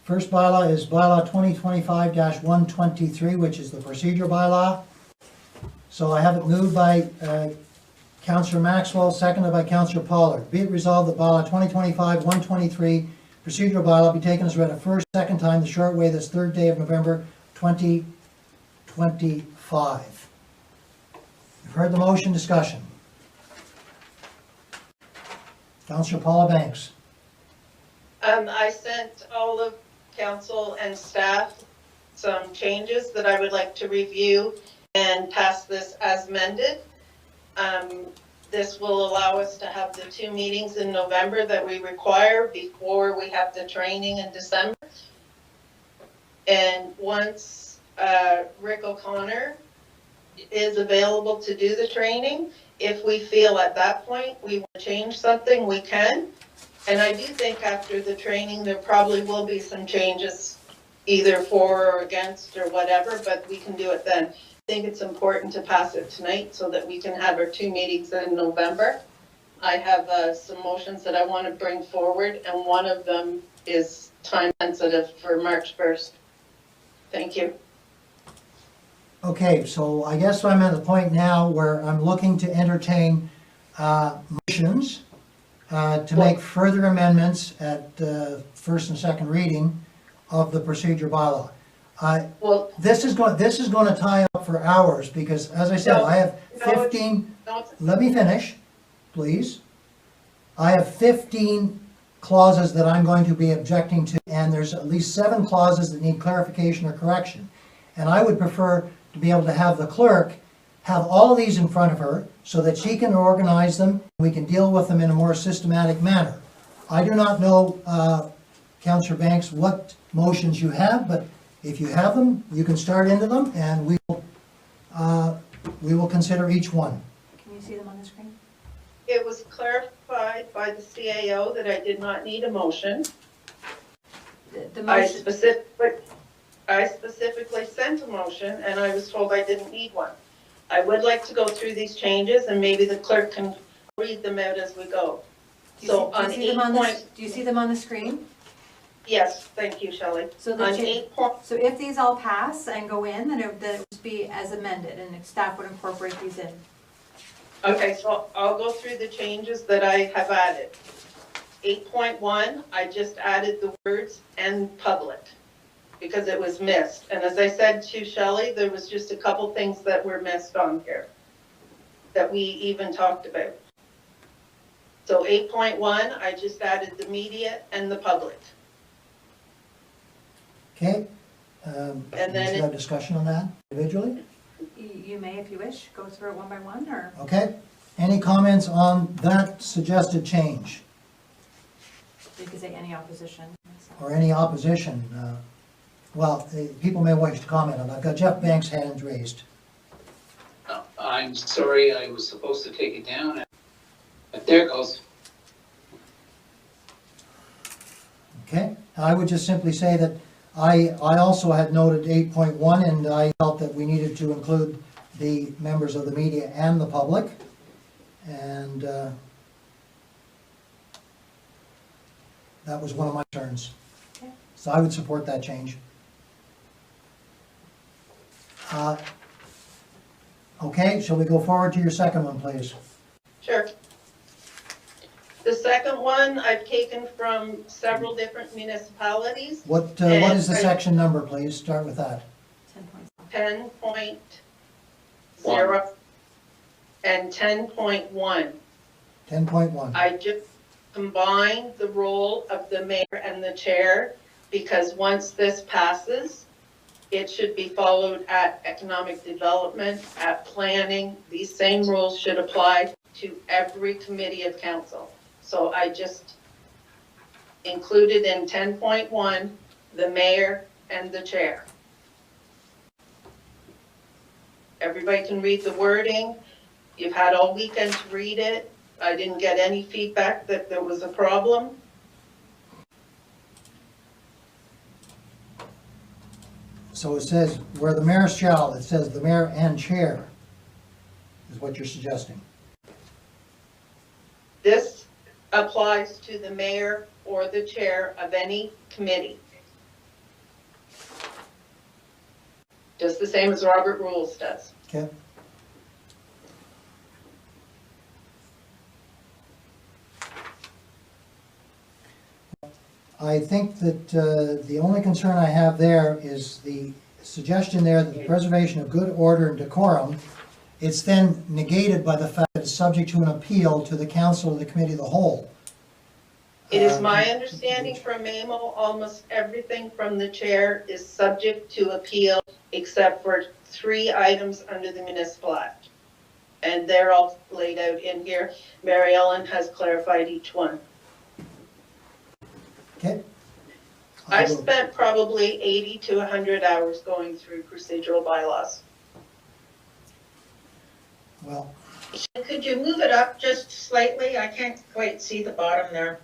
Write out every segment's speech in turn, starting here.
First bylaw is bylaw 2025-123, which is the procedure bylaw. So I have it moved by Councillor Maxwell, seconded by Councillor Pollard. Be it resolved that bylaw 2025-123 procedural bylaw be taken as read a first, second time, the short way, this 3rd day of November 2025. You've heard the motion. Discussion. Councillor Paula Banks. I sent all of council and staff some changes that I would like to review and pass this as amended. This will allow us to have the 2 meetings in November that we require before we have the training in December. And once Rick O'Connor is available to do the training, if we feel at that point we want to change something, we can. And I do think after the training there probably will be some changes, either for or against or whatever, but we can do it then. I think it's important to pass it tonight so that we can have our 2 meetings in November. I have some motions that I want to bring forward, and one of them is time sensitive for March 1st. Thank you. Okay, so I guess I'm at the point now where I'm looking to entertain motions to make further amendments at first and second reading of the procedure bylaw. This is going to tie up for hours because, as I said, I have 15. Let me finish, please. I have 15 clauses that I'm going to be objecting to, and there's at least 7 clauses that need clarification or correction. And I would prefer to be able to have the clerk have all of these in front of her so that she can organize them. We can deal with them in a more systematic manner. I do not know, Councillor Banks, what motions you have, but if you have them, you can start into them, and we will consider each one. Can you see them on the screen? It was clarified by the CAO that I did not need a motion. The motion. I specifically sent a motion, and I was told I didn't need one. I would like to go through these changes, and maybe the clerk can read them out as we go. Do you see them on the screen? Yes, thank you, Shelley. So if these all pass and go in, then it would just be as amended, and staff would incorporate these in. Okay, so I'll go through the changes that I have added. 8.1, I just added the words "and public" because it was missed. And as I said to Shelley, there was just a couple things that were missed on here that we even talked about. So 8.1, I just added the media and the public. Okay. And then have discussion on that individually? You may, if you wish, go through it one by one, or? Okay. Any comments on that suggested change? You could say any opposition. Or any opposition? Well, people may wish to comment on that. I've got Jeff Banks' hand raised. I'm sorry, I was supposed to take it down, but there it goes. Okay. I would just simply say that I also had noted 8.1, and I felt that we needed to include the members of the media and the public. And that was one of my concerns. Okay. So I would support that change. Okay, shall we go forward to your second one, please? Sure. The second one I've taken from several different municipalities. What is the section number, please? Start with that. 10.0 and 10.1. 10.1. I just combined the role of the mayor and the chair because once this passes, it should be followed at economic development, at planning. These same rules should apply to every committee of council. So I just included in 10.1 the mayor and the chair. Everybody can read the wording. You've had all weekend to read it. I didn't get any feedback that there was a problem. So it says, where the mayor shall, it says the mayor and chair, is what you're suggesting. This applies to the mayor or the chair of any committee. just the same as Robert Rules does. Okay. I think that the only concern I have there is the suggestion there that the preservation of good order and decorum, it's then negated by the fact that it's subject to an appeal to the council or the committee of the whole. It is my understanding from MAMO, almost everything from the chair is subject to appeal except for 3 items under the Municipal Act. And they're all laid out in here. Mary Ellen has clarified each one. Okay? I've spent probably 80 to 100 hours going through procedural bylaws. Well, Could you move it up just slightly? I can't quite see the bottom there.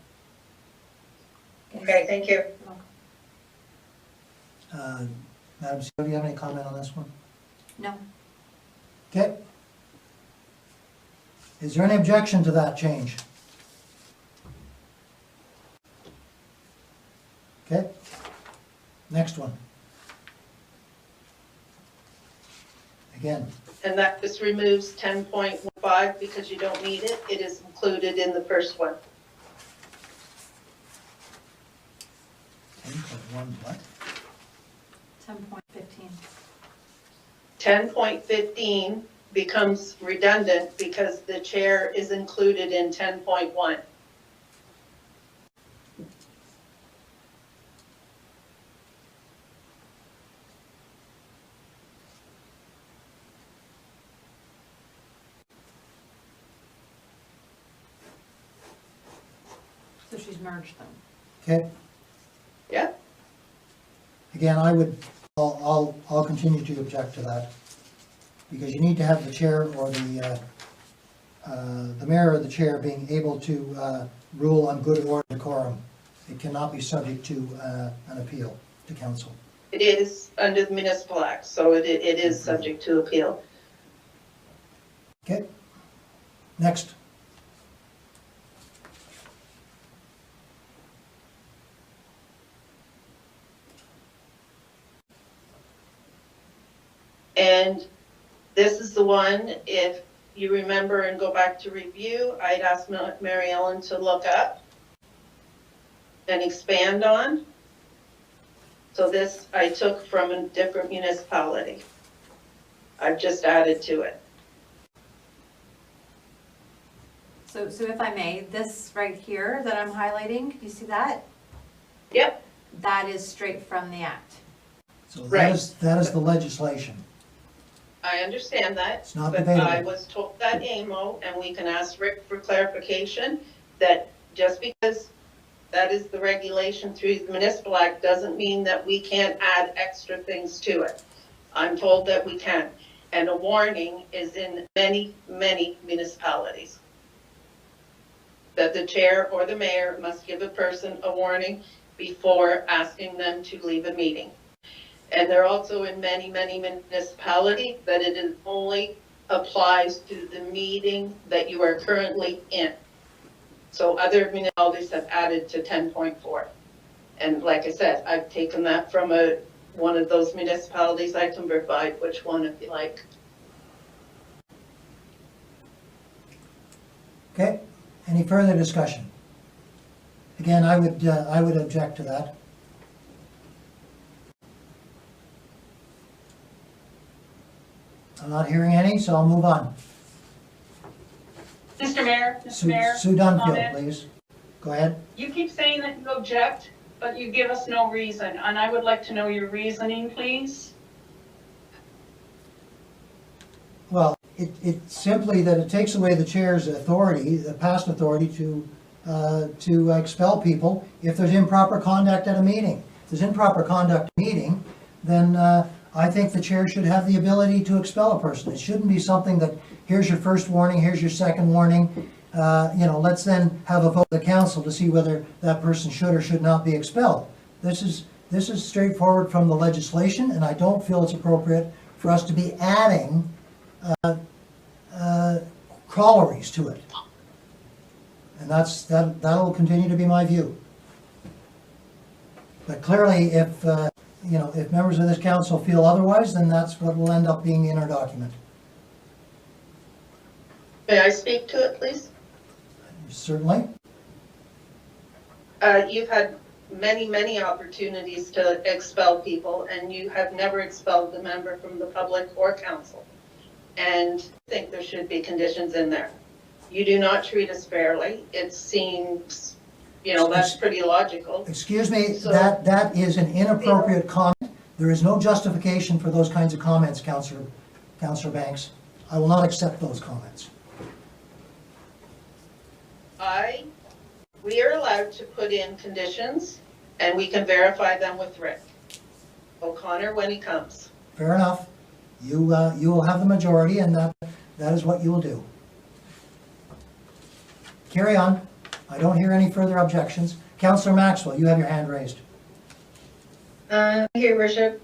Okay, thank you. Madam CEO, do you have any comment on this one? No. Okay. Is there any objection to that change? Okay. Next one. Again, And that just removes 10.15 because you don't need it. It is included in the first one. 10.1 what? 10.15. 10.15 becomes redundant because the chair is included in 10.1. So she's merged them. Okay. Yeah? Again, I'll continue to object to that. Because you need to have the chair or the mayor or the chair being able to rule on good order and decorum. It cannot be subject to an appeal to council. It is under the Municipal Act, so it is subject to appeal. Okay? Next. And this is the one, if you remember and go back to review, I'd asked Mary Ellen to look up and expand on. So this I took from a different municipality. I've just added to it. So if I may, this right here that I'm highlighting, can you see that? Yep, That is straight from the act. So Right. that is the legislation. I understand that. It's not But debatable. I was told that AMO, and we can ask Rick for clarification, that just because that is the regulation through the Municipal Act doesn't mean that we can't add extra things to it. I'm told that we can. And a warning is in many, many municipalities. That the chair or the mayor must give a person a warning before asking them to leave a meeting. And they're also in many, many municipalities that it only applies to the meeting that you are currently in. So other municipalities have added to 10.4. And like I said, I've taken that from one of those municipalities. I can provide which one if you like. Okay, any further discussion? Again, I would object to that. I'm not hearing any, so I'll move on. Mr. Mayor, Sue Dunfield, comment. please. Go ahead. You keep saying that you object, but you give us no reason, and I would like to know your reasoning, please. Well, it's simply that it takes away the chair's authority, the past authority to expel people if there's improper conduct at a meeting. If there's improper conduct at a meeting, then I think the chair should have the ability to expel a person. It shouldn't be something that, here's your first warning, here's your second warning, let's then have a vote of the council to see whether that person should or should not be expelled. This is straightforward from the legislation, and I don't feel it's appropriate for us to be adding corollaries to it. And that'll continue to be my view. But clearly, if you know, if members of this council feel otherwise, then that's what will end up being in our document. May I speak to it, please? Certainly. You've had many, many opportunities to expel people, and you have never expelled the member from the public or council. And I think there should be conditions in there. You do not treat us fairly. It seems, you know, that's pretty logical. Excuse me, So- that is an inappropriate comment. There is no justification for those kinds of comments, Councillor Banks. I will not accept those comments. We are allowed to put in conditions, and we can verify them with Rick O'Connor when he comes. Fair enough. You will have the majority, and that is what you will do. Carry on. I don't hear any further objections. Councillor Maxwell, you have your hand raised. Thank you, Your Worship.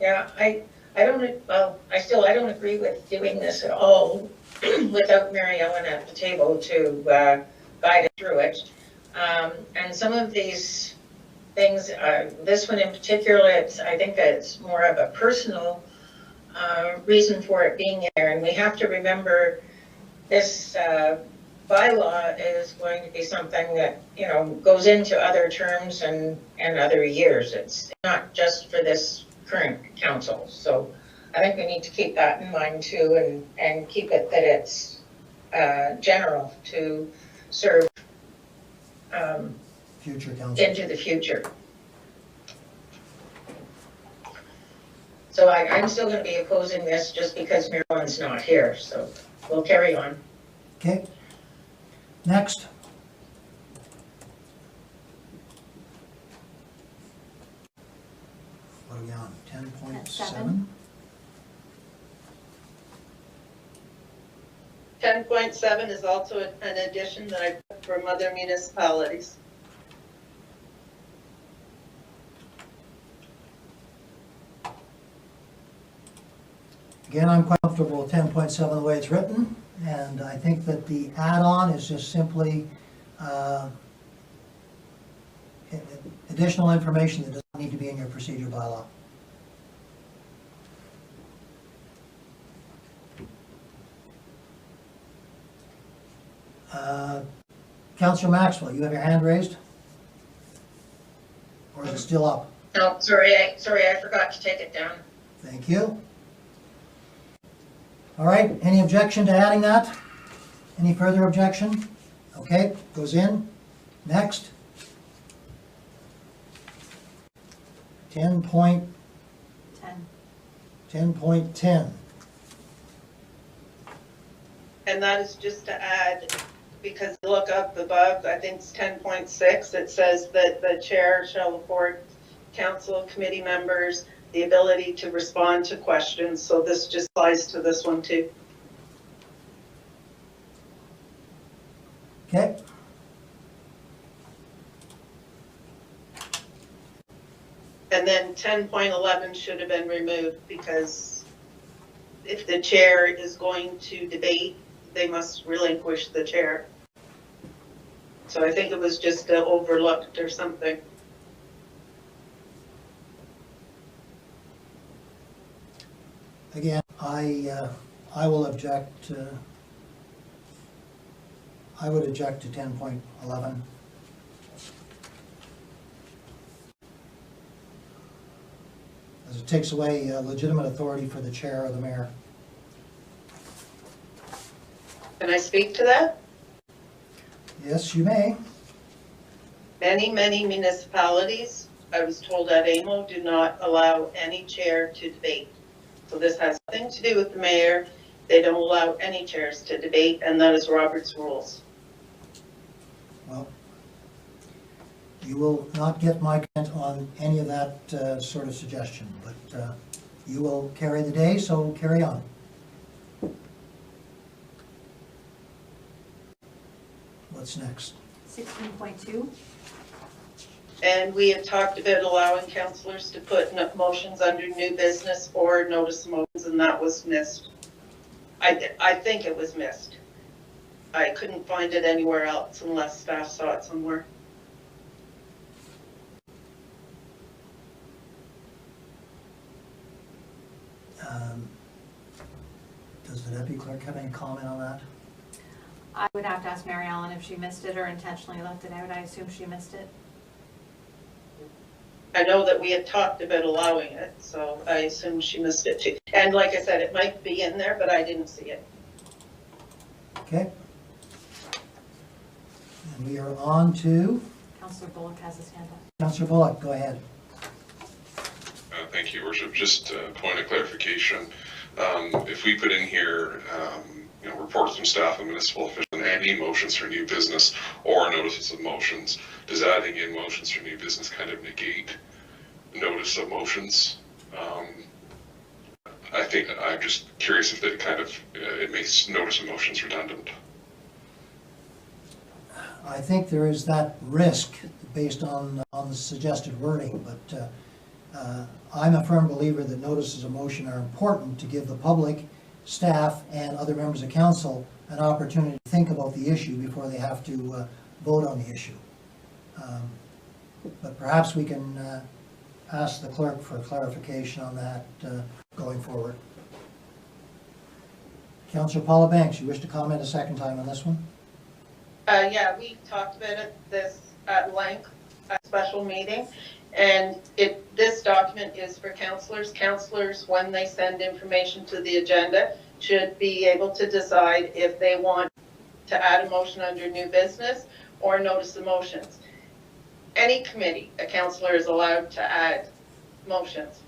Yeah, I don't agree with doing this at all without Mary Ellen at the table to guide us through it. And some of these things, this one in particular, I think it's more of a personal reason for it being there. And we have to remember this bylaw is going to be something that, you know, goes into other terms and other years. It's not just for this current council. So I think we need to keep that in mind too, and keep it that it's general to serve Future council. into the future. So I'm still going to be opposing this just because Marilyn's not here. So we'll carry on. Okay. Next. What are we on? 10.7? 7. 10.7 is also an addition that I put from other municipalities. Again, I'm quite comfortable with 10.7 the way it's written, and I think that the add-on is just simply additional information that doesn't need to be in your procedure bylaw. Councillor Maxwell, you have your hand raised? Or is it still up? No, sorry, I forgot to take it down. Thank you. All right, any objection to adding that? Any further objection? Okay, goes in. Next. 10.10. 10.10. And that is just to add, because look up above, I think it's 10.6, it says that the chair shall afford council committee members the ability to respond to questions, so this just applies to this one too. Okay. And then 10.11 should have been removed, because if the chair is going to debate, they must relinquish the chair. So I think it was just overlooked or something. Again, I will object, I would object to 10.11. As it takes away legitimate authority for the chair or the mayor. Can I speak to that? Yes, you may. Many, many municipalities, I was told at AMO, do not allow any chair to debate. So this has nothing to do with the mayor. They don't allow any chairs to debate, and that is Robert's rules. Well, you will not get my comment on any of that sort of suggestion, but you will carry the day, so carry on. What's next? 16.2. And we had talked about allowing councillors to put motions under new business or notice of motions, and that was missed. I think it was missed. I couldn't find it anywhere else unless staff saw it somewhere. Does the deputy clerk have any comment on that? I would have to ask Mary Ellen if she missed it or intentionally left it out. I assume she missed it. I know that we had talked about allowing it, so I assume she missed it too. And like I said, it might be in there, but I didn't see it. Okay. And we are on to Councillor Bullock has his hand up. Councillor Bullock, go ahead. Thank you, Worship. Just a point of clarification. If we put in here, reports from staff and municipal officials and any motions for new business or notices of motions, does adding in motions for new business kind of negate notice of motions? I think, I'm just curious if it kind of, it makes notice of motions redundant. I think there is that risk based on the suggested wording, but I'm a firm believer that notices of motion are important to give the public, staff, and other members of council an opportunity to think about the issue before they have to vote on the issue. But perhaps we can ask the clerk for clarification on that going forward. Councillor Paula Banks, you wish to comment a second time on this one? Yeah, we talked about this at length at a special meeting. And this document is for councillors. Councillors, when they send information to the agenda, should be able to decide if they want to add a motion under new business or notice of motions. Any committee, a councillor is allowed to add motions.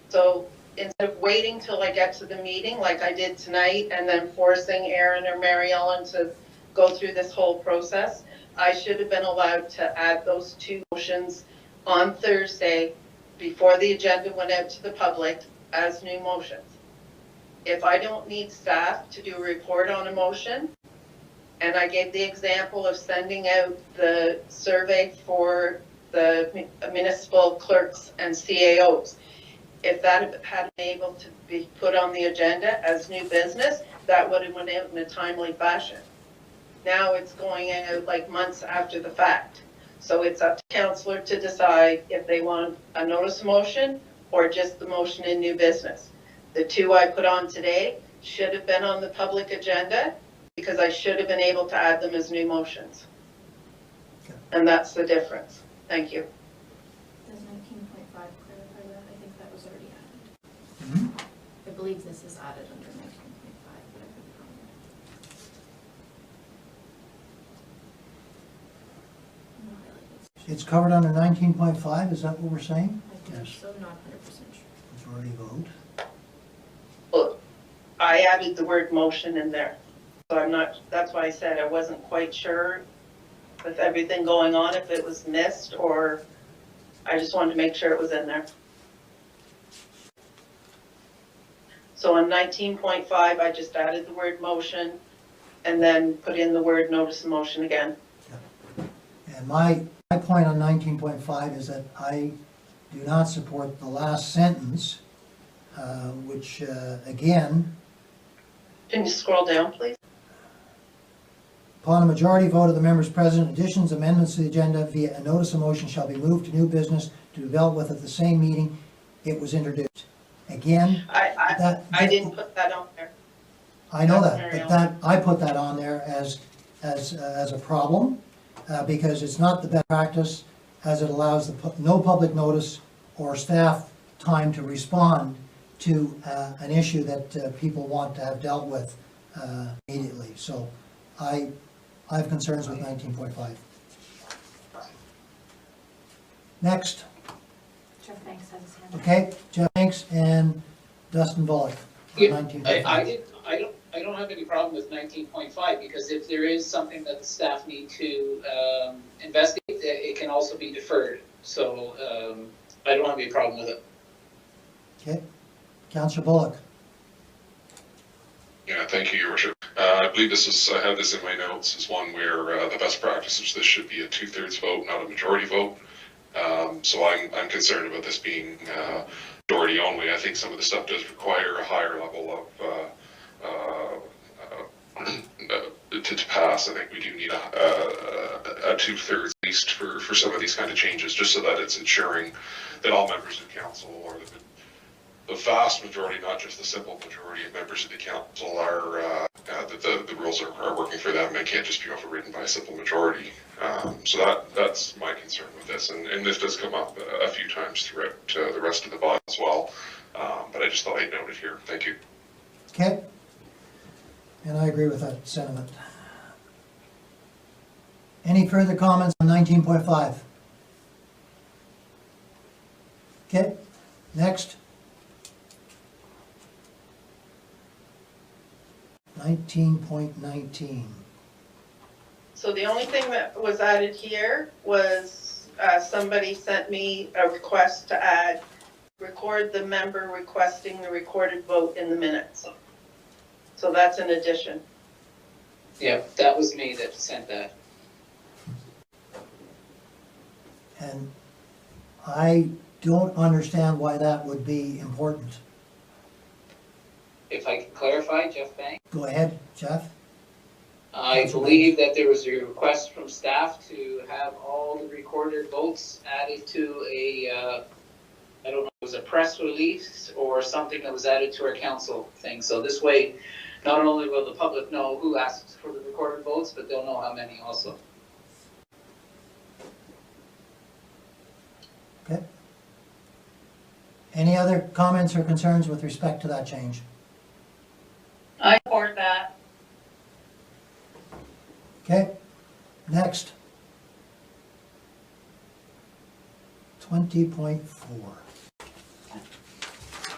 So instead of waiting till I get to the meeting like I did tonight and then forcing Aaron or Mary Ellen to go through this whole process, I should have been allowed to add those two motions on Thursday before the agenda went out to the public as new motions. If I don't need staff to do a report on a motion, and I gave the example of sending out the survey for the municipal clerks and CAOs, if that had been able to be put on the agenda as new business, that would have went out in a timely fashion. Now it's going out like months after the fact. So it's up to councillor to decide if they want a notice of motion or just the motion in new business. The two I put on today should have been on the public agenda because I should have been able to add them as new motions. Okay. And that's the difference. Thank you. Does 19.5 clarify that? I think that was already added. I believe this is added under 19.5, but I could be wrong. No highlighted. It's covered under 19.5, is that what we're saying? I think Yes. so, not 100% sure. Majority vote. Well, I added the word motion in there. So I'm not, that's why I said I wasn't quite sure with everything going on, if it was missed or I just wanted to make sure it was in there. So on 19.5, I just added the word motion and then put in the word notice of motion again. And my point on 19.5 is that I do not support the last sentence, which, again, Can you scroll down, please? upon a majority vote of the members present, additions, amendments to the agenda via a notice of motion shall be moved to new business to be dealt with at the same meeting it was introduced. Again, I didn't put that on there. I know That's that, Mary but that, I put that on there as a problem, because it's not the best practice, as it allows no public notice or staff time to respond to an issue that people want to have dealt with immediately. So I have concerns with 19.5. Next, Jeff Banks has his hand up. okay, Jeff Hanks and Dustin Bullock. Yeah, 19.5. I don't have any problem with 19.5 because if there is something that the staff need to investigate, it can also be deferred. So I don't have any problem with it. Okay, Councillor Bullock. Yeah, thank you, Your Worship. I believe I have this in my notes, is one where the best practice is this should be a 2/3 vote, not a majority vote. So I'm concerned about this being majority only. I think some of the stuff does require a higher level of to pass. I think we do need a 2/3 at least for some of these kind of changes, just so that it's ensuring that all members of council or the vast majority, not just the simple majority of members of the council are, that the rules are working for them and can't just be overridden by a simple majority. So that's my concern with this, and this does come up a few times throughout the rest of the bylaw as well, but I just thought I'd note it here. Thank you. Okay? And I agree with that sentiment. Any further comments on 19.5? Okay, next. 19.19. So the only thing that was added here was, somebody sent me a request to add, record the member requesting the recorded vote in the minutes. So that's an addition. Yeah, that was me that sent that. And I don't understand why that would be important. If I can clarify, Jeff Bank, Go ahead, Jeff. I believe that there was a request from staff to have all the recorded votes added to a, I don't know, it was a press release or something that was added to our council thing. So this way, not only will the public know who asked for the recorded votes, but they'll know how many also. Okay. Any other comments or concerns with respect to that change? I support that. Okay, next. 20.4.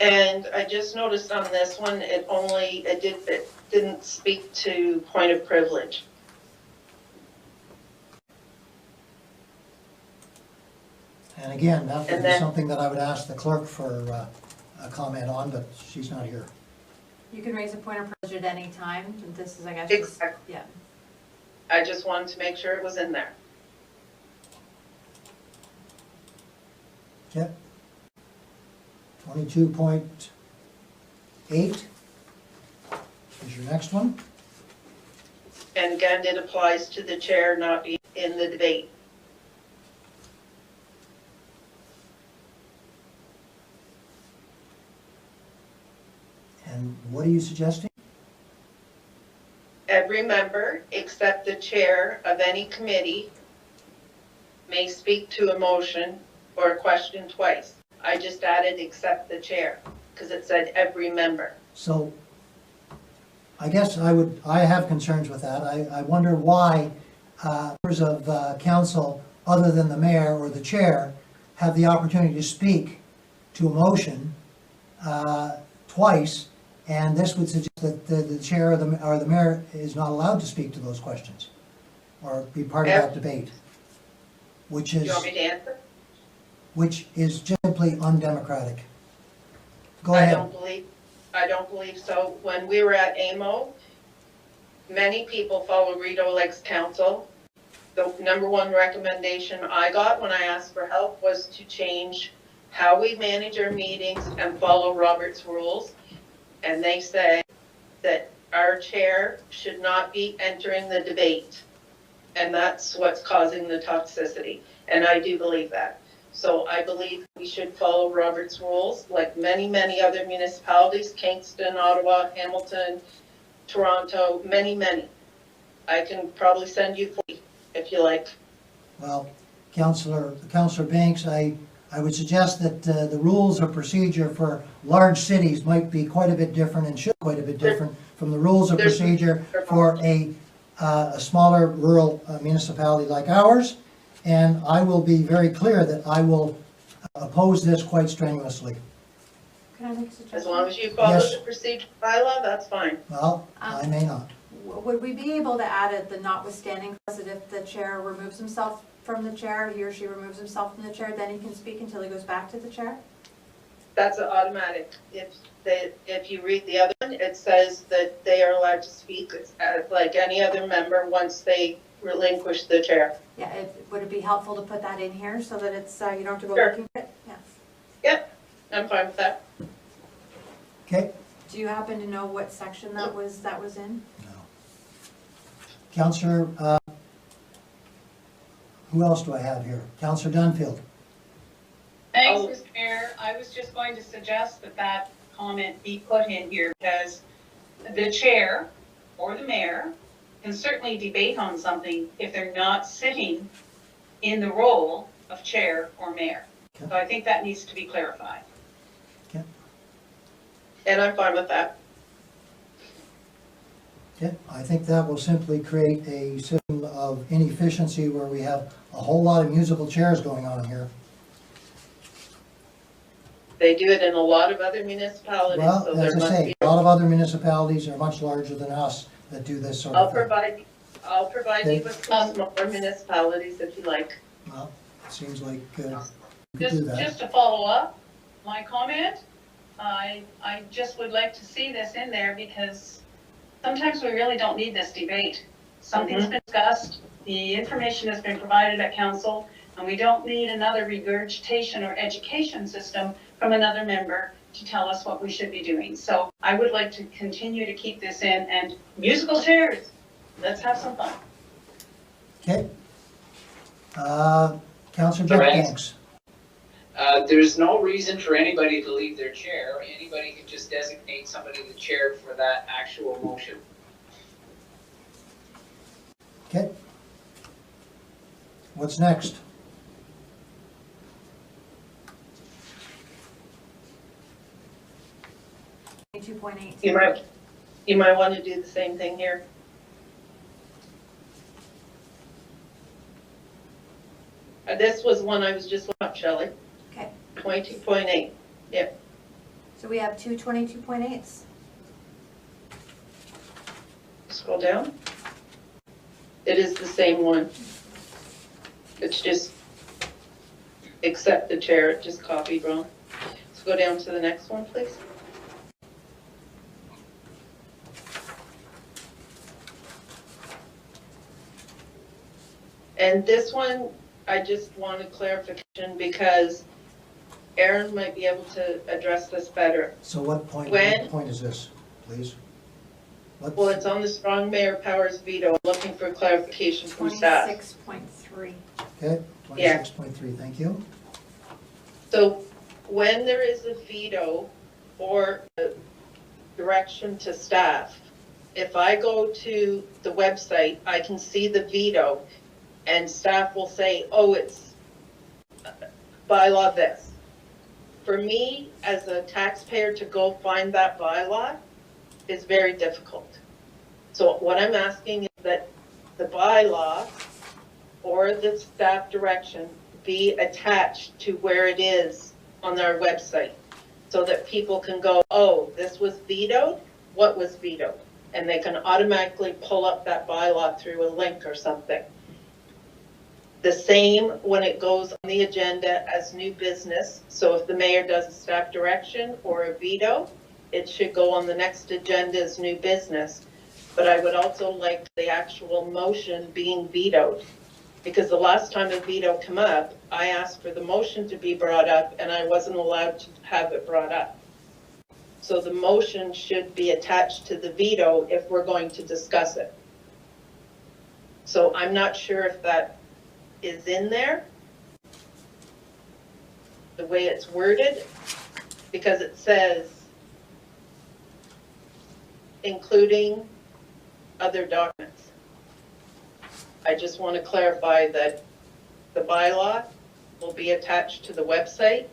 And I just noticed on this one, it didn't speak to point of privilege. And again, that would And be then- something that I would ask the clerk for a comment on, but she's not here. You can raise a point of privilege at any time, and this is, I guess, just, Exactly. yeah. I just wanted to make sure it was in there. Okay. 22.8 is your next one. And again, it applies to the chair not being in the debate. And what are you suggesting? Every member, except the chair of any committee, may speak to a motion or a question twice. I just added except the chair, because it said every member. So I guess I have concerns with that. I wonder why members of council, other than the mayor or the chair, have the opportunity to speak to a motion twice, and this would suggest that the chair or the mayor is not allowed to speak to those questions or be part of that debate, which Do is you want me to answer? just simply undemocratic. Go I ahead. don't believe so. When we were at AMO, many people follow Rideau Lakes Council. The number one recommendation I got when I asked for help was to change how we manage our meetings and follow Robert's rules. And they say that our chair should not be entering the debate. And that's what's causing the toxicity. And I do believe that. So I believe we should follow Robert's rules like many, many other municipalities, Kingston, Ottawa, Hamilton, Toronto, many, many. I can probably send you 40 if you like. Well, Councillor Banks, I would suggest that the rules of procedure for large cities might be quite a bit different and should be quite a bit different from the rules of procedure for a smaller rural municipality like ours. And I will be very clear that I will oppose this quite strenuously. Can I make a suggestion? As long as you follow Yes. the procedure bylaw, that's fine. Well, I may not. Would we be able to add it, the notwithstanding clause, that if the chair removes himself from the chair, he or she removes himself from the chair, then he can speak until he goes back to the chair? That's an automatic. If you read the other one, it says that they are allowed to speak like any other member once they relinquish the chair. Yeah, would it be helpful to put that in here so that it's, you don't have to go Sure. looking for it? Yeah. Yep, I'm fine with that. Okay? Do you happen to know what section that was in? No. Councillor, who else do I have here? Councillor Dunfield. Thanks, Oh. Mr. Mayor. I was just going to suggest that that comment be put in here because the chair or the mayor can certainly debate on something if they're not sitting in the role of chair or mayor. So I think that needs to be clarified. And I'm fine with that. Okay, I think that will simply create a system of inefficiency where we have a whole lot of musical chairs going on here. They do it in a lot of other municipalities, so Well, there as I must say, be. a lot of other municipalities are much larger than us that do this sort I'll of thing. provide you with some smaller municipalities if you like. Well, it seems like you could do that. Just to follow up my comment, I just would like to see this in there because sometimes we really don't need this debate. Something's been discussed, the information has been provided at council, and we don't need another regurgitation or education system from another member to tell us what we should be doing. So I would like to continue to keep this in, and musical chairs, let's have some fun. Okay. Councillor Beck, Correct. thanks. There's no reason for anybody to leave their chair. Anybody can just designate somebody the chair for that actual motion. Okay. What's next? You might want to do the same thing here. This was one I was just looking up, Shelley. Okay, 22.8. Yep. so we have two 22.8s. Scroll down. It is the same one. It's just, except the chair, it just copied wrong. Let's go down to the next one, please. And this one, I just wanted clarification because Aaron might be able to address this better. So what point is this, please? What's- Well, it's on the strong mayor powers veto. I'm looking for clarification from staff. 26.3. Okay, 26.3, thank you. So when there is a veto or a direction to staff, if I go to the website, I can see the veto and staff will say, oh, it's bylaw this. For me, as a taxpayer, to go find that bylaw is very difficult. So what I'm asking is that the bylaw or the staff direction be attached to where it is on our website so that people can go, oh, this was vetoed? What was vetoed? And they can automatically pull up that bylaw through a link or something. The same when it goes on the agenda as new business. So if the mayor does a staff direction or a veto, it should go on the next agenda as new business. But I would also like the actual motion being vetoed. Because the last time a veto came up, I asked for the motion to be brought up and I wasn't allowed to have it brought up. So the motion should be attached to the veto if we're going to discuss it. So I'm not sure if that is in there, the way it's worded, because it says including other documents. I just want to clarify that the bylaw will be attached to the website.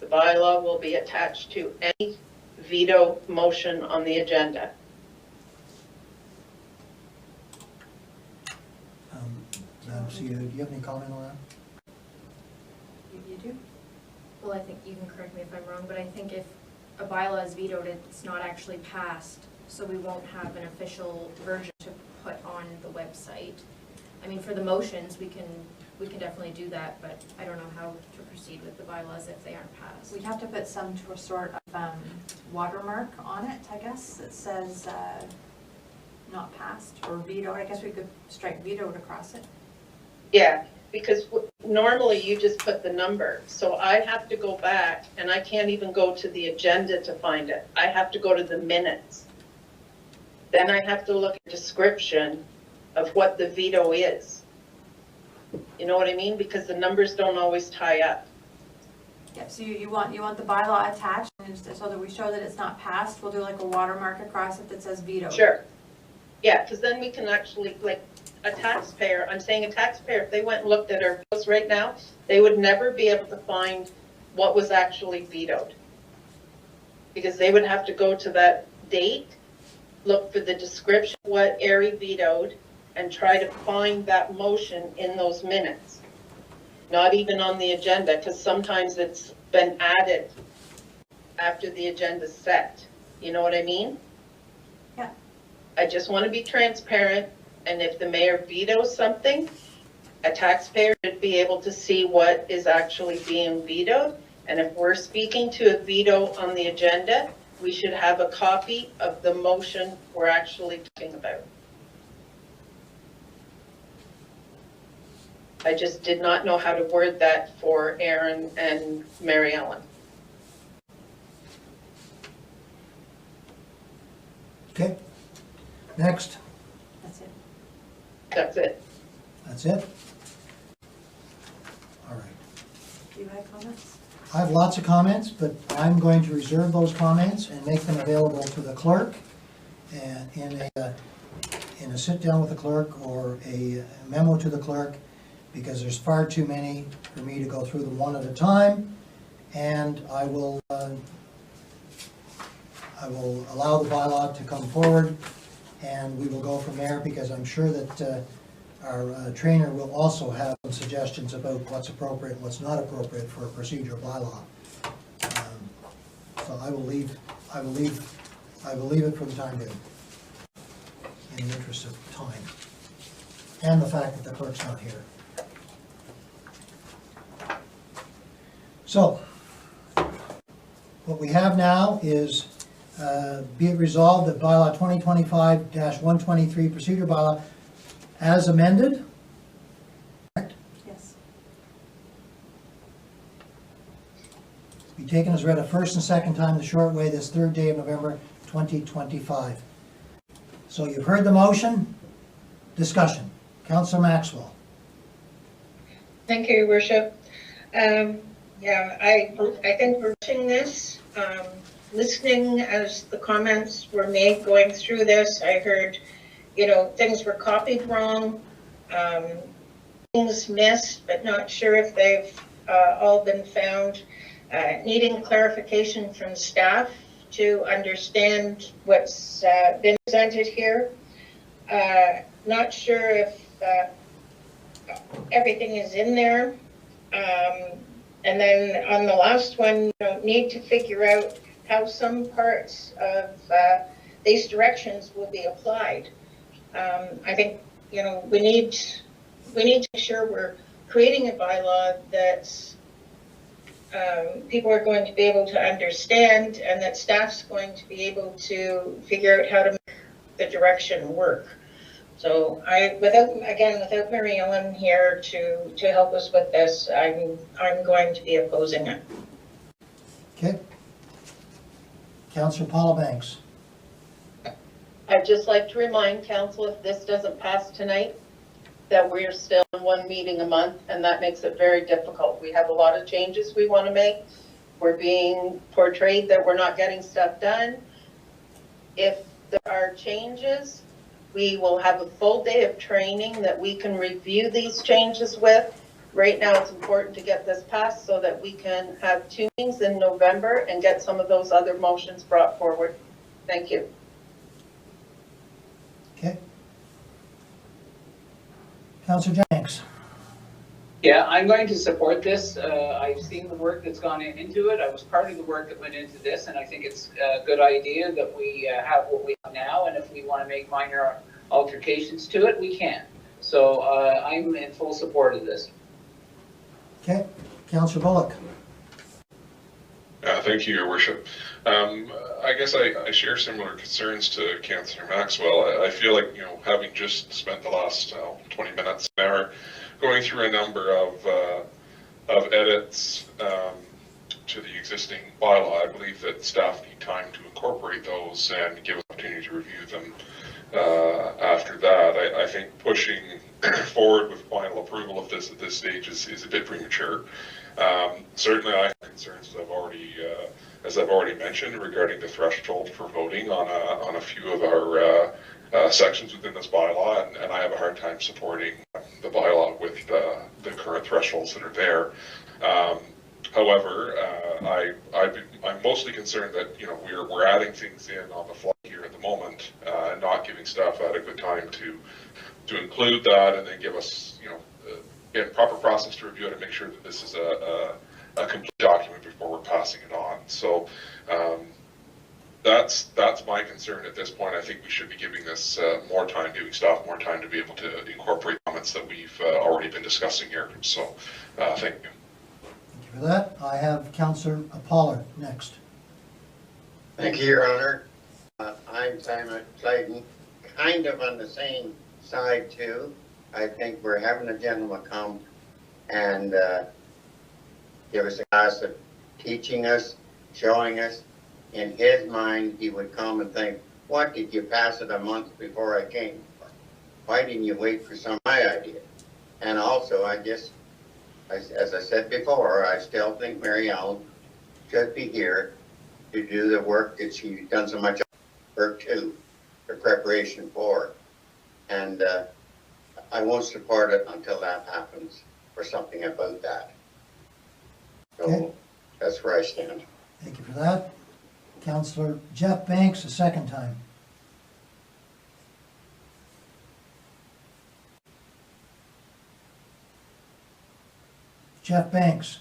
The bylaw will be attached to any veto motion on the agenda. Madam CEO, do you have any comment on that? You do? Well, I think you can correct me if I'm wrong, but I think if a bylaw is vetoed, it's not actually passed, so we won't have an official version to put on the website. I mean, for the motions, we can definitely do that, but I don't know how to proceed with the bylaws if they aren't passed. We'd have to put some sort of watermark on it, I guess, that says not passed or vetoed. I guess we could strike vetoed across it. Yeah, because normally you just put the number. So I have to go back and I can't even go to the agenda to find it. I have to go to the minutes. Then I have to look at description of what the veto is. You know what I mean? Because the numbers don't always tie up. Yep, so you want the bylaw attached, and so that we show that it's not passed, we'll do like a watermark across it that says veto. Sure. Yeah, because then we can actually, like, a taxpayer, I'm saying a taxpayer, if they went and looked at our bills right now, they would never be able to find what was actually vetoed. Because they would have to go to that date, look for the description, what Ari vetoed, and try to find that motion in those minutes. Not even on the agenda, because sometimes it's been added after the agenda's set. You know what I mean? Yeah. I just want to be transparent, and if the mayor vetoes something, a taxpayer should be able to see what is actually being vetoed. And if we're speaking to a veto on the agenda, we should have a copy of the motion we're actually talking about. I just did not know how to word that for Aaron and Mary Ellen. Okay, next, That's it. That's it. that's it? All right. Do you have comments? I have lots of comments, but I'm going to reserve those comments and make them available to the clerk and in a sit-down with the clerk or a memo to the clerk, because there's far too many for me to go through them one at a time. And I will allow the bylaw to come forward, and we will go from there, because I'm sure that our trainer will also have some suggestions about what's appropriate and what's not appropriate for a procedural bylaw. So I will leave it for the time being, in the interest of time, and the fact that the clerk's not here. So, what we have now is, be it resolved that bylaw 2025-123 procedure bylaw as amended, correct, Yes. be taken as read a first and second time the short way this third day of November 2025. So you've heard the motion. Discussion. Councillor Maxwell. Thank you, Your Worship. Yeah, I think we're pushing this. Listening as the comments were made going through this, I heard, things were copied wrong, things missed, but not sure if they've all been found, needing clarification from staff to understand what's been presented here. Not sure if everything is in there. And then on the last one, need to figure out how some parts of these directions will be applied. I think, we need to make sure we're creating a bylaw that's people are going to be able to understand, and that staff's going to be able to figure out how to make the direction work. So without Mary Ellen here to help us with this, I'm going to be opposing it. Okay. Councillor Paula Banks. I'd just like to remind council, if this doesn't pass tonight, that we're still in one meeting a month, and that makes it very difficult. We have a lot of changes we want to make. We're being portrayed that we're not getting stuff done. If there are changes, we will have a full day of training that we can review these changes with. Right now, it's important to get this passed so that we can have 2 meetings in November and get some of those other motions brought forward. Thank you. Okay. Councillor Jennings. Yeah, I'm going to support this. I've seen the work that's gone into it. I was part of the work that went into this, and I think it's a good idea that we have what we have now, and if we want to make minor altercations to it, we can. So I'm in full support of this. Okay. Councillor Bullock. Thank you, Your Worship. I guess I share similar concerns to Councillor Maxwell. I feel like, having just spent the last 20 minutes, an hour, going through a number of edits to the existing bylaw, I believe that staff need time to incorporate those and give an opportunity to review them after that. I think pushing forward with final approval of this at this stage is a bit premature. Certainly I have concerns, as I've already mentioned, regarding the threshold for voting on a few of our sections within this bylaw, and I have a hard time supporting the bylaw with the current thresholds that are there. However, I'm mostly concerned that, you know, we're adding things in on the fly here at the moment, and not giving staff adequate time to include that, and then give us, you know, again, proper process to review it and make sure that this is a complete document before we're passing it on. So that's my concern at this point. I think we should be giving this more time, giving staff more time to be able to incorporate comments that we've already been discussing here. So thank you. Thank you for that. I have Councillor Pollard next. Thank you, Your Honor. I'm Simon Clayton, kind of on the same side too. I think we're having a gentleman come and give us a class of teaching us, showing us. In his mind, he would come and think, what, did you pass it a month before I came? Why didn't you wait for some of my idea? And also, as I said before, I still think Mary Ellen should be here to do the work that she's done so much work to, for preparation for. And I won't support it until that happens, or something about that. So Okay. that's where I stand. Thank you for that. Councillor Jeff Banks, a second time. Jeff Banks.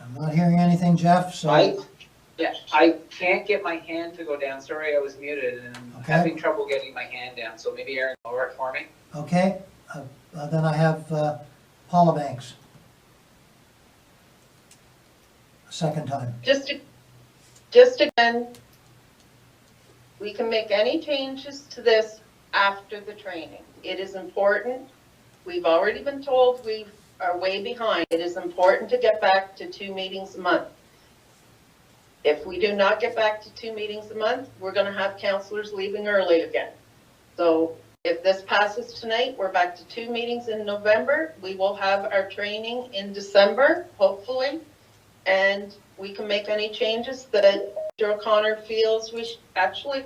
I'm not hearing anything, Jeff, so. I can't get my hand to go down. Sorry, I was muted and I'm Okay. having trouble getting my hand down. So maybe Aaron will lower it for me. Okay, then I have Paula Banks. A second time. Just again, we can make any changes to this after the training. It is important. We've already been told we are way behind. It is important to get back to 2 meetings a month. If we do not get back to 2 meetings a month, we're going to have councillors leaving early again. So if this passes tonight, we're back to 2 meetings in November. We will have our training in December, hopefully, and we can make any changes that Mr. O'Connor feels actually,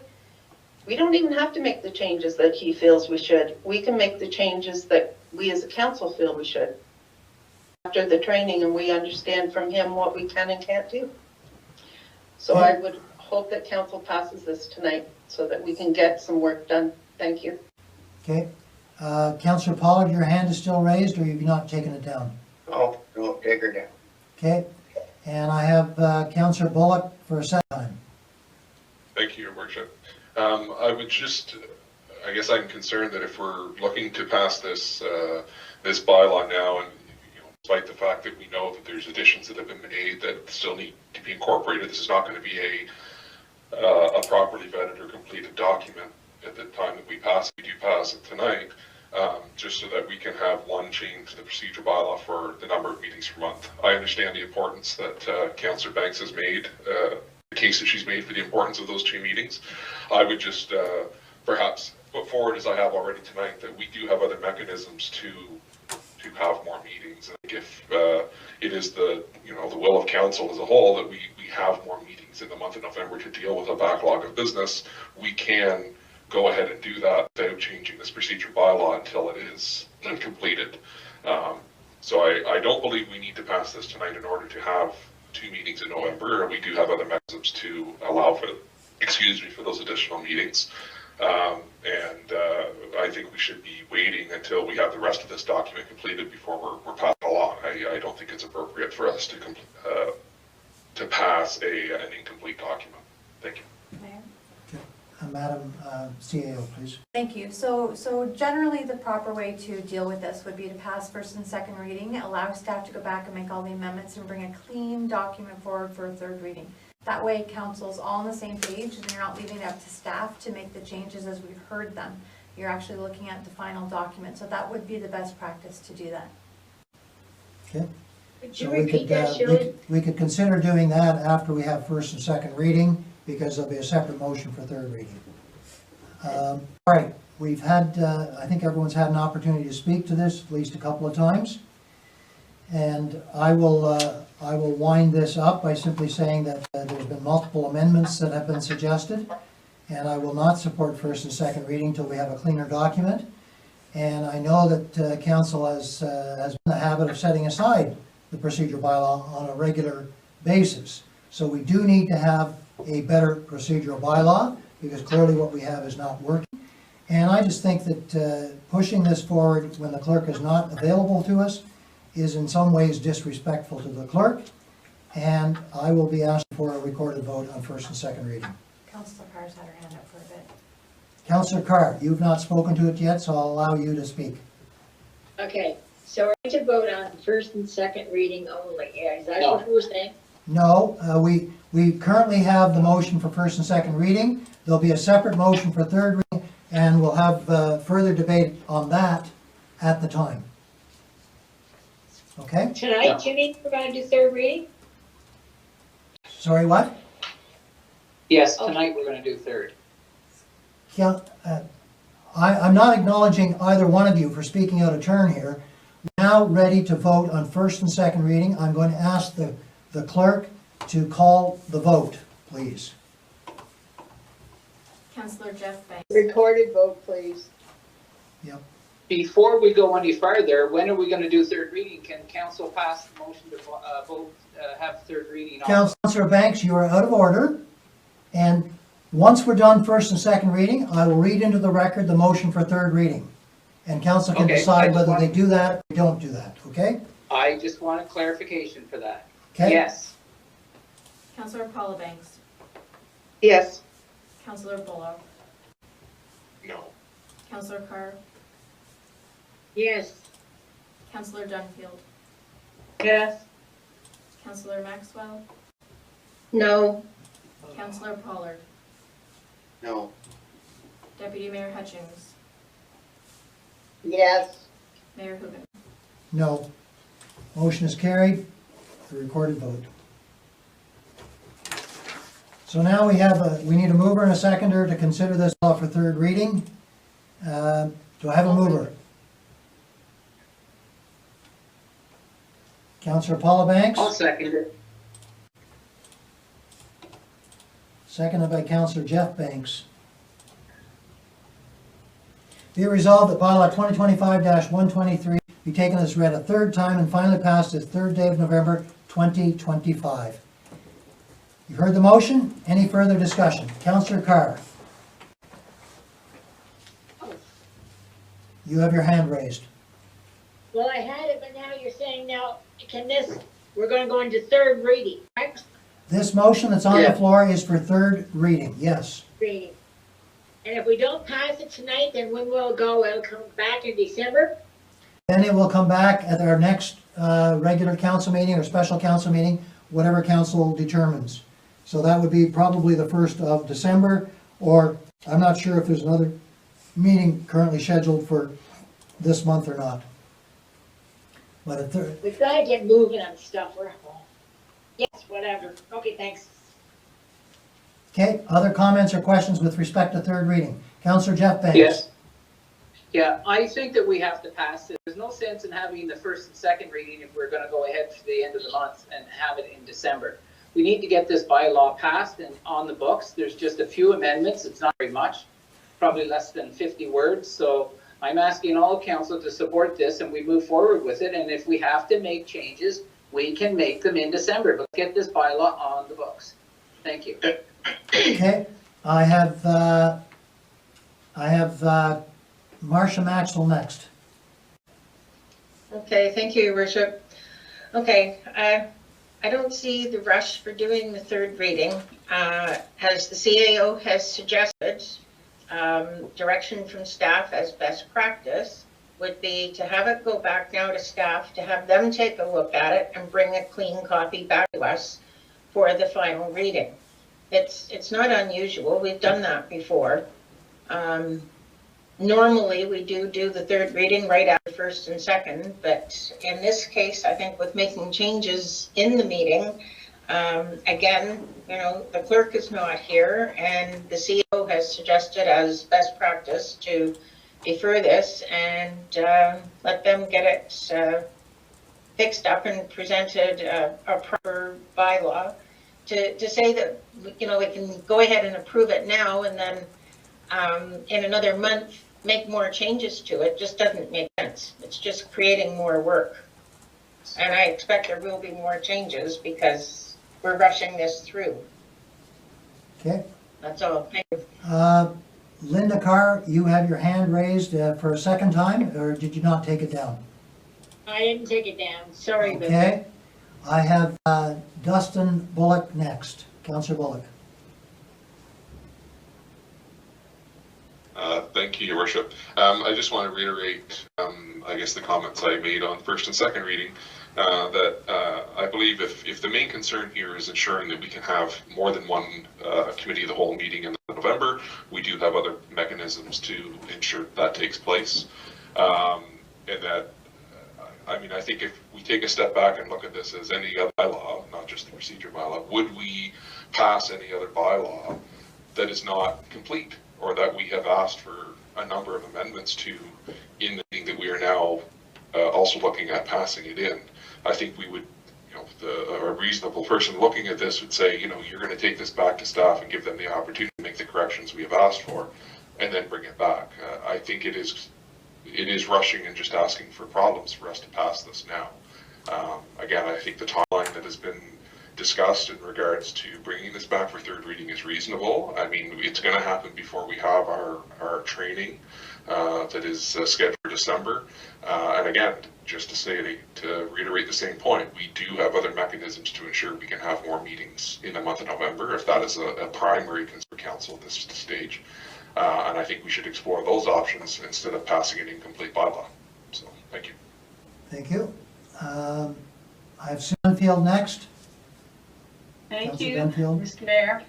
we don't even have to make the changes that he feels we should. We can make the changes that we as a council feel we should after the training, and we understand from him what we can and can't do. So I would hope that council passes this tonight so that we can get some work done. Thank you. Okay. Councillor Pollard, your hand is still raised, or you've not taken it down? Oh, no, take her down. Okay. And I have Councillor Bullock for a second time. Thank you, Your Worship. I would just, I guess I'm concerned that if we're looking to pass this this bylaw now, and despite the fact that we know that there's additions that have been made that still need to be incorporated, this is not going to be a properly vetted or completed document at the time that we do pass it tonight, just so that we can have one change to the procedure bylaw for the number of meetings per month. I understand the importance that Councillor Banks has made, the case that she's made for the importance of those 2 meetings. I would just perhaps put forward, as I have already tonight, that we do have other mechanisms to have more meetings. I think if it is the will of council as a whole that we have more meetings in the month of November to deal with a backlog of business, we can go ahead and do that without changing this procedure bylaw until it is completed. So I don't believe we need to pass this tonight in order to have 2 meetings in November. We do have other mechanisms to allow for, for those additional meetings. And I think we should be waiting until we have the rest of this document completed before we're passing along. I don't think it's appropriate for us to pass an incomplete document. Thank you. Mayor? Madam CAO, please. Thank you. So generally, the proper way to deal with this would be to pass first and second reading, allow staff to go back and make all the amendments and bring a clean document forward for a third reading. That way, council's all on the same page, and you're not leaving it up to staff to make the changes as we've heard them. You're actually looking at the final document, so that would be the best practice to do that. Okay. Could So you we repeat could, that, Shirley? we could consider doing that after we have first and second reading, because there'll be a separate motion for third reading. All right, we've had, I think everyone's had an opportunity to speak to this at least a couple of times. And I will wind this up by simply saying that there's been multiple amendments that have been suggested, and I will not support first and second reading until we have a cleaner document. And I know that council has been in the habit of setting aside the procedure bylaw on a regular basis. So we do need to have a better procedural bylaw, because clearly what we have is not working. And I just think that pushing this forward when the clerk is not available to us is in some ways disrespectful to the clerk, and I will be asking for a recorded vote on first and second reading. Councillor Carr's had her hand up for a bit. Councillor Carr, you've not spoken to it yet, so I'll allow you to speak. Okay, so we're going to vote on first and second reading only. Yeah, is that No. what we're saying? No, we currently have the motion for first and second reading. There'll be a separate motion for third reading, and we'll have further debate on that at the time. Okay? Tonight, you mean we're going to do third reading? Sorry, what? Yes, tonight we're gonna do third. Yeah, I'm not acknowledging either one of you for speaking out of turn here. We're now ready to vote on first and second reading. I'm going to ask the clerk to call the vote, please. Councillor Jeff Banks. Recorded vote, please. Before we go any farther, when are we gonna do third reading? Can council pass the motion to vote, have third reading on? Councillor Banks, you are out of order. And once we're done first and second reading, I will read into the record the motion for third reading. And council can Okay, I decide just whether want- they do that or don't do that, okay? I just want a clarification for that. Okay? Yes. Councillor Paula Banks. Yes. Councillor Bullock. No. Councillor Carr. Yes. Councillor Dunfield. Yes. Councillor Maxwell. No. Councillor Pollard. No. Deputy Mayor Hutchings. Yes. Mayor Hoogan. No. Motion is carried, the recorded vote. So now we need a mover and a seconder to consider this law for third reading. Do I have a mover? Councillor Paula Banks, I'll second it. seconded by Councillor Jeff Banks. Be it resolved that bylaw 2025-123 be taken as read a third time and finally passed this third day of November 2025. You've heard the motion. Any further discussion? Councillor Carr. You have your hand raised. Well, I had it, but now you're saying now, we're going to go into third reading, right? This motion that's on the Yeah. floor is for third reading, yes. Reading. And if we don't pass it tonight, then when will it go? It'll come back in December? Then it will come back at our next regular council meeting or special council meeting, whatever council determines. So that would be probably the 1st of December, or I'm not sure if there's another meeting currently scheduled for this month or not. But a third, We've got to get moving on stuff. Yes, whatever. Okay, thanks. okay, other comments or questions with respect to third reading? Councillor Jeff Banks? Yes. Yeah, I think that we have to pass it. There's no sense in having the first and second reading if we're gonna go ahead to the end of the month and have it in December. We need to get this bylaw passed and on the books. There's just a few amendments. It's not very much, probably less than 50 words. So I'm asking all council to support this and we move forward with it. And if we have to make changes, we can make them in December, but get this bylaw on the books. Thank you. Okay, I have Marcia Maxwell next. Okay, thank you, Your Worship. Okay, I don't see the rush for doing the third reading. As the CAO has suggested, direction from staff as best practice would be to have it go back now to staff, to have them take a look at it and bring a clean copy back to us for the final reading. It's not unusual, we've done that before. Normally, we do the third reading right after first and second, but in this case, I think with making changes in the meeting, again, you know, the clerk is not here and the CEO Rideau has suggested as best practice to defer this and let them get it fixed up and presented a proper bylaw to say that, you know, we can go ahead and approve it now and then in another month make more changes to it. Just doesn't make sense. It's just creating more work. And I expect there will be more changes because we're rushing this through. Okay. That's all. Thank you. Linda Carr, you have your hand raised for a second time, or did you not take it down? I didn't take it down, sorry about that. Okay. I have Dustin Bullock next. Councillor Bullock. Thank you, Your Worship. I just want to reiterate, I guess, the comments I made on first and second reading, that I believe if the main concern here is ensuring that we can have more than one committee of the whole meeting in November, we do have other mechanisms to ensure that takes place. And that, I mean, I think if we take a step back and look at this as any other bylaw, not just the procedure bylaw, would we pass any other bylaw that is not complete, or that we have asked for a number of amendments to in the meeting that we are now also looking at passing it in? I think we would, you know, a reasonable person looking at this would say, you know, you're going to take this back to staff and give them the opportunity to make the corrections we have asked for, and then bring it back. I think it is rushing and just asking for problems for us to pass this now. Again, I think the timeline that has been discussed in regards to bringing this back for third reading is reasonable. I mean, it's going to happen before we have our training that is scheduled for December. And again, just to reiterate the same point, we do have other mechanisms to ensure we can have more meetings in the month of November, if that is a primary concern for council at this stage. And I think we should explore those options instead of passing an incomplete bylaw. So, thank you. Thank you. I have Susan Field next. Thank Councillor you, Benfield. Mr. Mayor.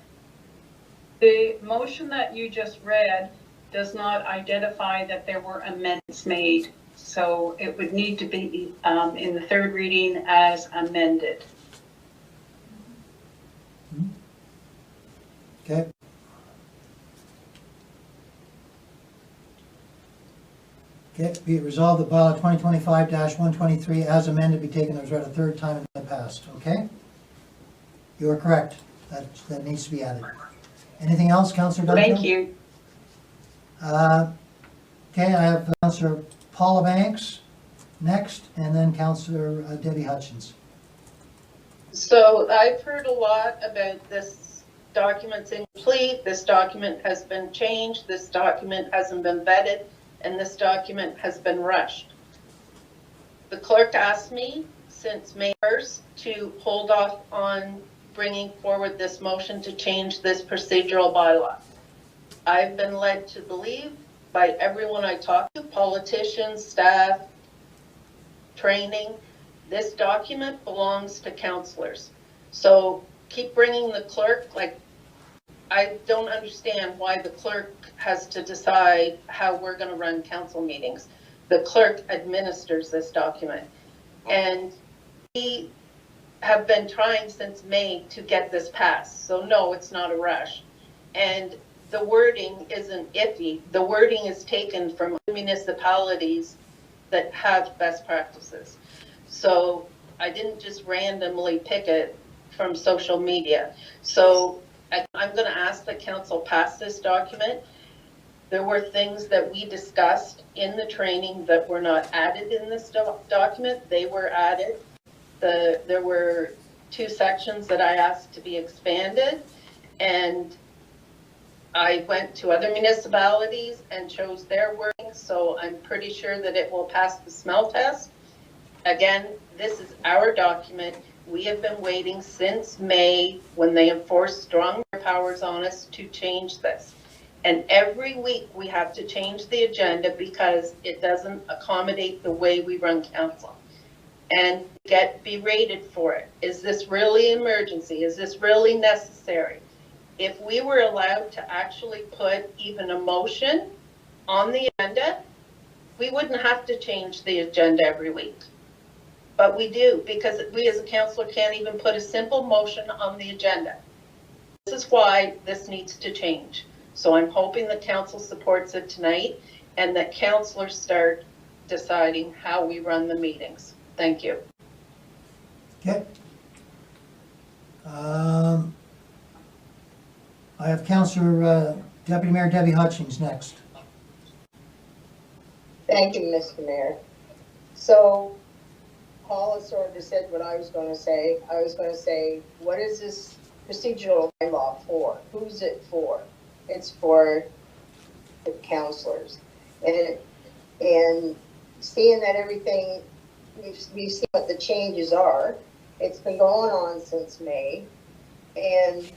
The motion that you just read does not identify that there were amendments made. So it would need to be in the third reading as amended. Okay. Okay, be it resolved that bylaw 2025-123 as amended be taken as read a third time and then passed, okay? You are correct. That needs to be added. Anything else, Councillor Dunfield? Thank you. Okay, I have Councillor Paula Banks next, and then Councillor Debbie Hutchins. So I've heard a lot about this document's incomplete, this document has been changed, this document hasn't been vetted, and this document has been rushed. The clerk asked me since May 1st to hold off on bringing forward this motion to change this procedural bylaw. I've been led to believe by everyone I talk to, politicians, staff, training, this document belongs to councillors. So keep bringing the clerk, like, I don't understand why the clerk has to decide how we're going to run council meetings. The clerk administers this document. And we have been trying since May to get this passed. So no, it's not a rush. And the wording isn't iffy. The wording is taken from municipalities that have best practices. So I didn't just randomly pick it from social media. So I'm going to ask that council pass this document. There were things that we discussed in the training that were not added in this document. They were added. There were 2 sections that I asked to be expanded, and I went to other municipalities and chose their wording, so I'm pretty sure that it will pass the smell test. Again, this is our document. We have been waiting since May when they enforced strong powers on us to change this. And every week we have to change the agenda because it doesn't accommodate the way we run council. And get berated for it. Is this really emergency? Is this really necessary? If we were allowed to actually put even a motion on the agenda, we wouldn't have to change the agenda every week. But we do, because we as a councillor can't even put a simple motion on the agenda. This is why this needs to change. So I'm hoping the council supports it tonight and that councillors start deciding how we run the meetings. Thank you. Okay. I have Councillor, Deputy Mayor Debbie Hutchings next. Thank you, Mr. Mayor. So Paul has sort of said what I was going to say. I was going to say, what is this procedural bylaw for? Who's it for? It's for the councillors. And seeing that everything, we've seen what the changes are. It's been going on since May. And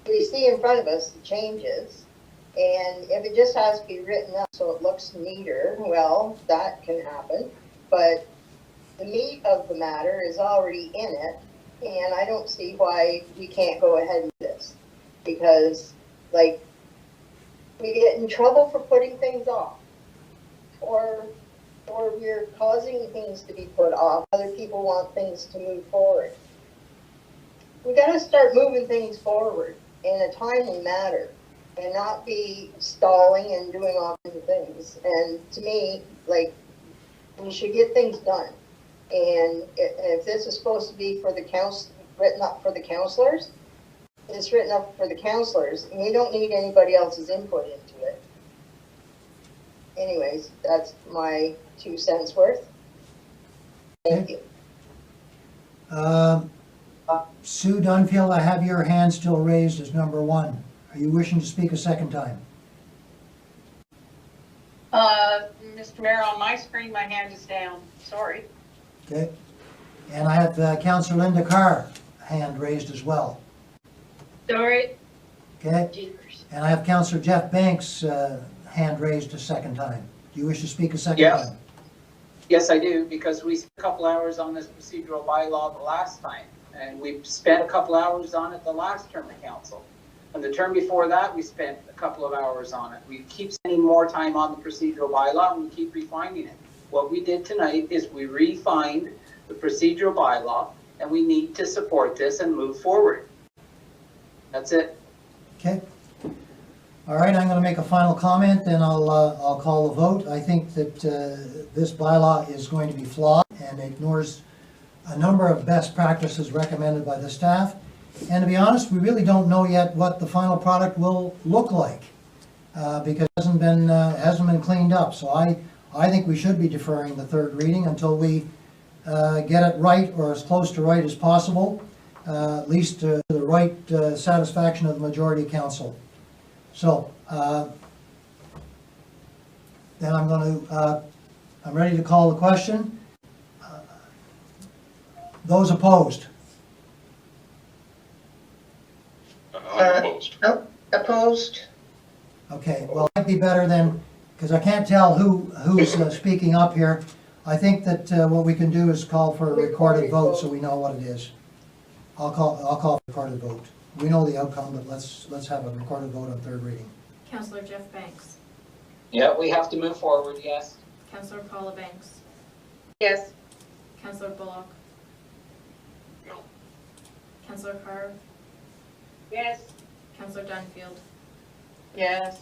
we see in front of us the changes. And if it just has to be written up so it looks neater, well, that can happen. But the meat of the matter is already in it, and I don't see why we can't go ahead with this. Because, like, we get in trouble for putting things off, or we're causing things to be put off. Other people want things to move forward. We got to start moving things forward in a timely manner, and not be stalling and doing all kinds of things. And to me, like, we should get things done. And if this is supposed to be for the written up for the councillors, it's written up for the councillors, and you don't need anybody else's input into it. Anyways, that's my 2 cents worth. Thank you. Sue Dunfield, I have your hand still raised as number 1. Are you wishing to speak a second time? Mr. Mayor, on my screen, my hand is down. Sorry. Okay. And I have Councillor Linda Carr, hand raised as well. Sorry. Okay. Jeepers. And I have Councillor Jeff Banks, hand raised a second time. Do you wish to speak a second time? Yes, I do, because we spent a couple hours on this procedural bylaw the last time, and we spent a couple hours on it the last term of council. And the term before that, we spent a couple of hours on it. We keep spending more time on the procedural bylaw, and we keep refining it. What we did tonight is we refined the procedural bylaw, and we need to support this and move forward. That's it. Okay. All right, I'm going to make a final comment, and I'll call the vote. I think that this bylaw is going to be flawed and ignores a number of best practices recommended by the staff. And to be honest, we really don't know yet what the final product will look like because it hasn't been cleaned up. So I think we should be deferring the third reading until we get it right, or as close to right as possible, at least to the right satisfaction of the majority council. So then I'm ready to call the question. Those opposed? I'm opposed. Opposed? Okay, well, it might be better then, because I can't tell who's speaking up here. I think that what we can do is call for a recorded vote so we know what it is. I'll call for a recorded vote. We know the outcome, but let's have a recorded vote on third reading. Councillor Jeff Banks. Yeah, we have to move forward, yes. Councillor Paula Banks. Yes. Councillor Bullock. No. Councillor Carr. Yes. Councillor Dunfield. Yes.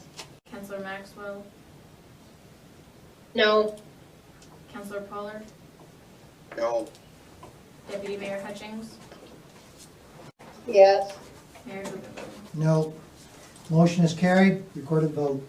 Councillor Maxwell. No. Councillor Pollard. No. Deputy Mayor Hutchings. Yes. Mayor Hooper. No. Motion is carried. Recorded vote.